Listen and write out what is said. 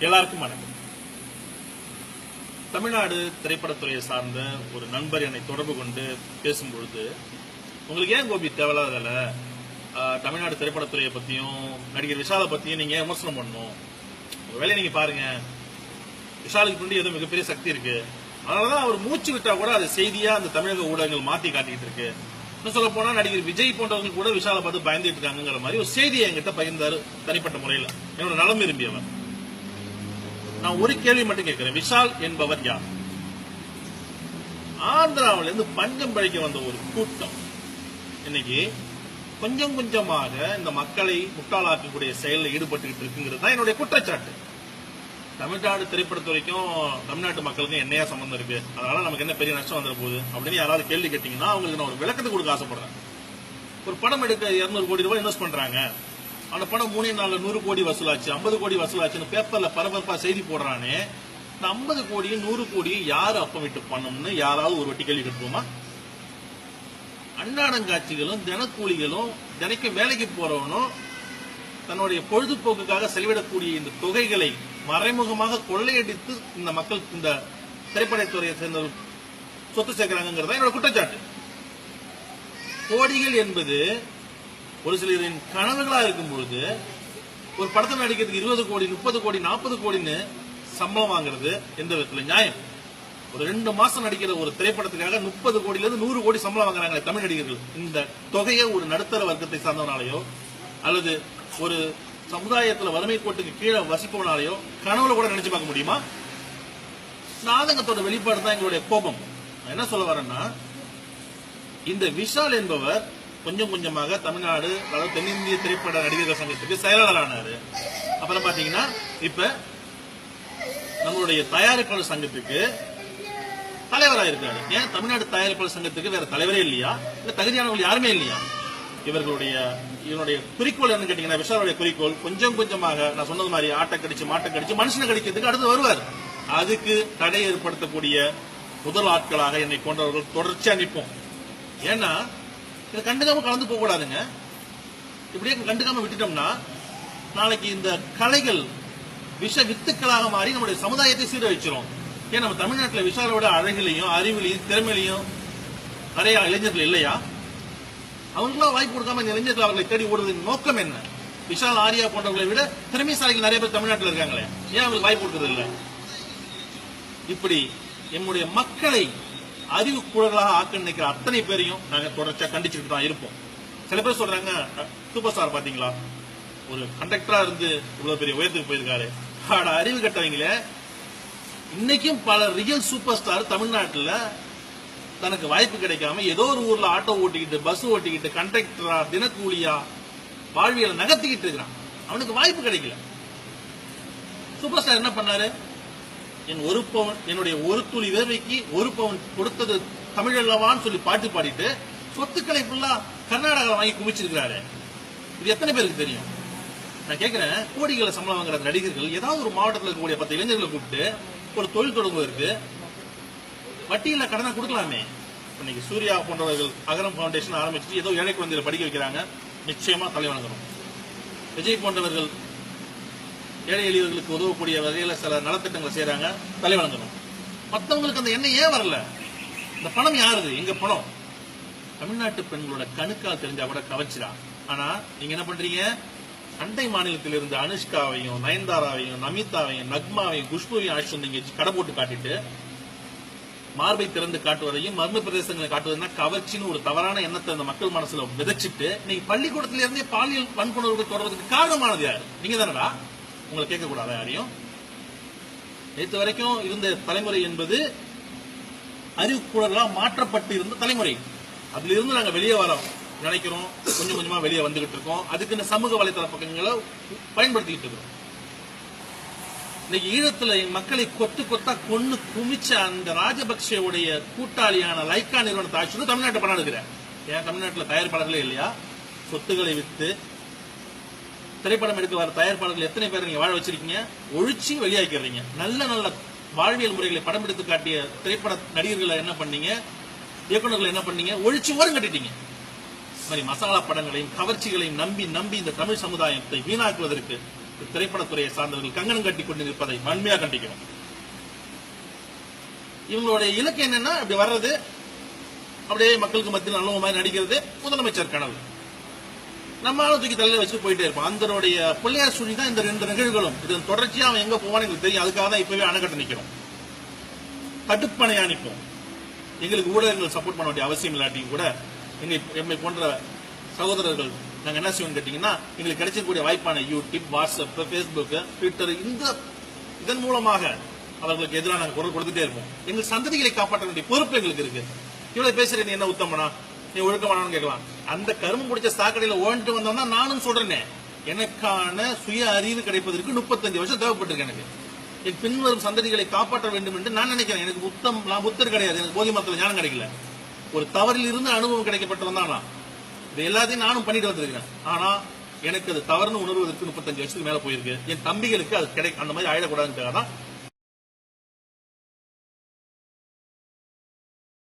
எல்லாருக்கும் வணக்கம். தமிழ்நாடு திரைப்படத்துறையை சார்ந்த ஒரு நண்பர் என்னை தொடர்பு கொண்டு பேசும்பொழுது, உங்களுக்கு ஏன் கோபி தேவையில்லாத தமிழ்நாடு திரைப்படத்துறையை பத்தியும் நடிகர் விஷாலை பத்தியும் நீங்க விமர்சனம் பண்ணணும்? ஒரு வேலையை நீங்க பாருங்க, விஷாலுக்கு முன்னாடி ஏதோ மிகப்பெரிய சக்தி இருக்கு, அதனாலதான் அவர் மூச்சு விட்டா கூட அது செய்தியா அந்த தமிழக ஊடகங்கள் மாத்தி காட்டிட்டு இருக்கு. இன்னும் சொல்ல போனா நடிகர் விஜய் போன்றவர்கள் கூட விஷாலை பார்த்து பயந்துட்டு இருக்காங்கிற மாதிரி ஒரு செய்தியை என்கிட்ட பகிர்ந்தாரு தனிப்பட்ட முறையில். என்னோட நலம் விரும்பியவர். நான் ஒரு கேள்வி மட்டும் கேட்கிறேன், விஷால் என்பவர் யார்? ஆந்திராவில இருந்து பஞ்சம் பழிக்க வந்த ஒரு கூட்டம் இன்னைக்கு கொஞ்சம் கொஞ்சமாக இந்த மக்களை முட்டாளாக்கக்கூடிய செயலில் ஈடுபட்டு இருக்குங்கிறது தான் என்னுடைய குற்றச்சாட்டு. தமிழ்நாடு திரைப்படத்துறைக்கும் தமிழ்நாட்டு மக்களுக்கும் என்னையா சம்பந்தம் இருக்கு, அதனால நமக்கு என்ன பெரிய நஷ்டம் வந்துட போகுது அப்படின்னு யாராவது கேள்வி கேட்டீங்கன்னா அவங்களுக்கு நான் ஒரு விளக்கத்தை கொடுக்க ஆசைப்படுறேன். ஒரு படம் எடுக்க 200 கோடி ரூபாய் இன்வெஸ்ட் பண்றாங்க, அந்த படம் 3 நாள்ல 100 கோடி வசூலாச்சு, 50 கோடி வசூலாச்சுன்னு பேப்பர்ல பரபரப்பா செய்தி போடுறானே, இந்த 50 கோடியும் 100 கோடியும் யாரு அப்பமிட்டு பண்ணணும்னு யாராவது ஒரு வட்டி கேள்வி கேட்போமா? அன்னாடங்காட்சிகளும் தினக்கூலிகளும் தினைக்கும் வேலைக்கு போறவனும் தன்னுடைய பொழுதுபோக்குக்காக செலவிடக்கூடிய இந்த தொகைகளை மறைமுகமாக கொள்ளையடித்து இந்த மக்கள் இந்த திரைப்படத்துறையை சேர்ந்த சொத்து சேர்க்கிறாங்கிறதா என்னோட குற்றச்சாட்டு. கோடிகள் என்பது ஒரு சிலரின் கனவுகளா இருக்கும் பொழுது ஒரு படத்தை நடிக்கிறதுக்கு 20 கோடி 30 கோடி 40 கோடின்னு சம்பளம் வாங்குறது எந்த விதத்துல நியாயம்? ஒரு 2 மாசம் நடிக்கிற ஒரு திரைப்படத்துக்காக 30 கோடியில இருந்து 100 கோடி சம்பளம் வாங்குறாங்க தமிழ் நடிகர்கள். இந்த தொகையை ஒரு நடுத்தர வர்க்கத்தை சார்ந்தவனாலேயோ அல்லது ஒரு சமுதாயத்துல வறுமை கோட்டுக்கு கீழே வசிப்பவனாலேயோ கனவுல கூட நினைச்சு பார்க்க முடியுமா? ஆதங்கத்தோட வெளிப்பாடு தான் எங்களுடைய கோபம். என்ன சொல்ல வரேன்னா, இந்த விஷால் என்பவர் கொஞ்சம் கொஞ்சமாக தமிழ்நாடு அதாவது தென்னிந்திய திரைப்பட நடிகர்கள் சங்கத்துக்கு செயலாளர் ஆனாரு. அப்புறம் பாத்தீங்கன்னா இப்ப நம்மளுடைய தயாரிப்பாளர் சங்கத்துக்கு தலைவராக இருக்காரு. ஏன் தமிழ்நாடு தயாரிப்பாளர் சங்கத்துக்கு வேற தலைவரே இல்லையா? இல்ல தகுதியானவர்கள் யாருமே இல்லையா? இவருடைய குறிக்கோள் என்ன கேட்டீங்கன்னா, விஷாலுடைய குறிக்கோள் கொஞ்சம் கொஞ்சமாக நான் சொன்னது மாதிரி ஆட்டை கடிச்சு மாட்டை கடிச்சு மனுஷனை கடிக்கிறதுக்கு அடுத்து வருவார். அதுக்கு தடை ஏற்படுத்தக்கூடிய முதல் ஆட்களாக என்னை கொண்டவர்கள் தொடர்ச்சியா நிற்போம். ஏன்னா இதை கண்டுக்காம கலந்து போக கூடாதுங்க. இப்படியே கண்டுக்காம விட்டுட்டோம்னா நாளைக்கு இந்த கலைகள் விஷ வித்துக்களாக மாறி நம்முடைய சமுதாயத்தை சீர வச்சிரும். ஏன் நம்ம தமிழ்நாட்டில் விஷாலோட அழகிலையும் அறிவிலையும் திறமையிலையும் நிறைய இளைஞர்கள் இல்லையா? அவங்களுக்குலாம் வாய்ப்பு கொடுக்காம இந்த இளைஞர்கள் அவர்களை தேடி ஓடுவதன் நோக்கம் என்ன? விஷால் ஆரியா போன்றவர்களை விட திறமைசாலிகள் நிறைய பேர் தமிழ்நாட்டில் இருக்காங்களே, ஏன் அவங்களுக்கு வாய்ப்பு கொடுக்கறது இல்லை? இப்படி நம்முடைய மக்களை அறிவு கூடலாக ஆக்க நினைக்கிற அத்தனை பேரையும் நாங்க தொடர்ச்சியா கண்டிச்சுட்டு தான் இருப்போம். சில பேர் சொல்றாங்க, சூப்பர் ஸ்டார் பாத்தீங்களா, ஒரு கண்டக்டரா இருந்து இவ்வளவு பெரிய உயரத்துக்கு போயிருக்காரு. அறிவு கட்டவங்களே, இன்னைக்கும் பல ரியல் சூப்பர் ஸ்டார் தமிழ்நாட்டில் தனக்கு வாய்ப்பு கிடைக்காம ஏதோ ஒரு ஊர்ல ஆட்டோ ஓட்டிக்கிட்டு பஸ் ஓட்டிக்கிட்டு கண்டக்டரா தினக்கூலியா வாழ்வியலை நகர்த்திக்கிட்டு இருக்கிறான். அவனுக்கு வாய்ப்பு கிடைக்கல. சூப்பர் ஸ்டார் என்ன பண்ணாரு? என்னுடைய ஒரு துளி வேர்வைக்கு 1 பவுன் கொடுத்தது தமிழ் அல்லவான்னு சொல்லி பாட்டு பாடிட்டு சொத்துக்களை ஃபுல்லா கர்நாடகாவில் வாங்கி குமிச்சிருக்கிறாரு. இது எத்தனை பேருக்கு தெரியும்? நான் கேட்கிறேன், கோடிகளை சம்பளம் வாங்குற நடிகர்கள் ஏதாவது ஒரு மாவட்டத்தில் இருக்கக்கூடிய 10 இளைஞர்களை கூப்பிட்டு ஒரு தொழில் தொடங்குவதற்கு வட்டியில கடனை கொடுக்கலாமே. இன்னைக்கு சூர்யா போன்றவர்கள் அகரம் பவுண்டேஷன் ஆரம்பிச்சு ஏதோ ஏழை குழந்தைகளை படிக்க வைக்கிறாங்க, நிச்சயமா தலை வணங்கணும். விஜய் போன்றவர்கள் ஏழை எளியவர்களுக்கு உதவக்கூடிய வகையில சில நலத்திட்டங்களை செய்யறாங்க, தலை வணங்கணும். மற்றவங்களுக்கு அந்த எண்ணம் ஏன் வரல? இந்த பணம் யாருது? எங்க பணம்? தமிழ்நாட்டு பெண்களோட கணுக்கால் தெரிஞ்சா கூட கவர்ச்சிடா. ஆனா நீங்க என்ன பண்றீங்க? அண்டை மாநிலத்தில் இருந்து அனுஷ்காவையும் நயன்தாராவையும் நமிதாவையும் நக்மாவையும் குஷ்புவையும் அழைச்சு நீங்க கடை போட்டு காட்டிட்டு மார்பை திறந்து காட்டுவதையும் மர்ம பிரதேசங்களை காட்டுவதுன்னா கவர்ச்சின்னு ஒரு தவறான எண்ணத்தை அந்த மக்கள் மனசுல விதைச்சிட்டு நீங்க பள்ளிக்கூடத்தில இருந்தே பாலியல் வன்புணர்வுகள் தொடர்றதுக்கு காரணமானது யாரு? நீங்க தானடா. உங்களை கேட்கக்கூடாது யாரையும். நேற்று வரைக்கும் இருந்த தலைமுறை என்பது அறிவுக்கூடலாம் மாற்றப்பட்டு இருந்த தலைமுறை. அதுல இருந்து நாங்க வெளியே வரோம் நினைக்கிறோம், கொஞ்சம் கொஞ்சமா வெளியே வந்துகிட்டு இருக்கோம். அதுக்கு இந்த சமூக வலைதள பக்கங்களை பயன்படுத்திக்கிட்டு இருக்கோம். இன்னைக்கு ஈழத்துல மக்களை கொத்து கொத்தா கொன்னு குமிச்ச அந்த ராஜபக்சேவுடைய கூட்டாளியான லைக்கா நிறுவனத்தை ஆட்சி தமிழ்நாட்டை பணம் எடுக்கிறேன். ஏன் தமிழ்நாட்டில் தயாரிப்பாளர்களே இல்லையா? சொத்துக்களை வித்து திரைப்படம் எடுக்க வர தயாரிப்பாளர்கள் எத்தனை பேர் நீங்க வாழ வச்சிருக்கீங்க? ஒழிச்சு வெளியாக்கிறீங்க. நல்ல நல்ல வாழ்வியல் முறைகளை படம் எடுத்து காட்டிய திரைப்பட நடிகர்களை என்ன பண்ணீங்க? இயக்குநர்களை என்ன பண்ணீங்க? ஒழிச்சு ஓரம் கட்டிட்டீங்க. மாதிரி மசாலா படங்களையும் கவர்ச்சிகளையும் நம்பி நம்பி இந்த தமிழ் சமுதாயத்தை வீணாக்குவதற்கு திரைப்படத்துறையை சார்ந்தவர்கள் கங்கணம் கட்டி கொண்டு நிற்பதை வன்மையாக கண்டிக்கிறோம். இவங்களுடைய இலக்கு என்னன்னா அப்படி வர்றது, அப்படியே மக்களுக்கு மத்தியில் நல்ல மாதிரி நடிக்கிறது முதலமைச்சர் கனவு. நம்மளால தூக்கி தலையில வச்சு போயிட்டே இருப்போம். அதனுடைய பிள்ளையார் சுழி தான் இந்த 2 நிகழ்வுகளும். இதன் தொடர்ச்சியா அவன் எங்க போவான்னு எங்களுக்கு தெரியும். அதுக்காக தான் இப்பவே அணைக்கட்ட நிக்கிறோம், தடுப்பணையா நிற்போம். எங்களுக்கு ஊடகங்கள் சப்போர்ட் பண்ண வேண்டிய அவசியம் இல்லாட்டியும் கூட எம்மை போன்ற சகோதரர்கள் நாங்க என்ன செய்வோம் கேட்டீங்கன்னா, எங்களுக்கு கிடைச்சக்கூடிய வாய்ப்பான யூடியூப், வாட்ஸ்அப், பேஸ்புக், ட்விட்டர், இதன் மூலமாக அவர்களுக்கு எதிராக நாங்கள் குரல் கொடுத்துட்டே இருப்போம். எங்கள் சந்ததிகளை காப்பாற்ற வேண்டிய பொறுப்பு எங்களுக்கு இருக்கு. இவ்வளவு பேசுற நீ என்ன உத்தமனா, நீ ஒழுக்கமானு கேட்கலாம். அந்த கரும்பு பிடிச்ச சாக்கடையில ஓடிட்டு வந்தோம்னா நானும் சொல்றேனே, எனக்கான சுய அறிவு கிடைப்பதற்கு 35 வருஷம் தேவைப்பட்டிருக்கு. எனக்கு என் பின்வரும் சந்ததிகளை காப்பாற்ற வேண்டும் என்று நான் நினைக்கிறேன். எனக்கு நான் புத்தர் கிடையாது, எனக்கு போதி மரத்தில் ஞானம் கிடைக்கல. ஒரு தவறில் இருந்து அனுபவம் கிடைக்கப்பட்டவன் தான் நான். இது எல்லாத்தையும் நானும் பண்ணிட்டு வந்திருக்கிறேன். ஆனா எனக்கு அது தவறுன்னு உணர்வதற்கு 35 வருஷத்துக்கு மேல போயிருக்கு. என் தம்பிகளுக்கு அது அந்த மாதிரி ஆயிடக்கூடாதுன்னு தான்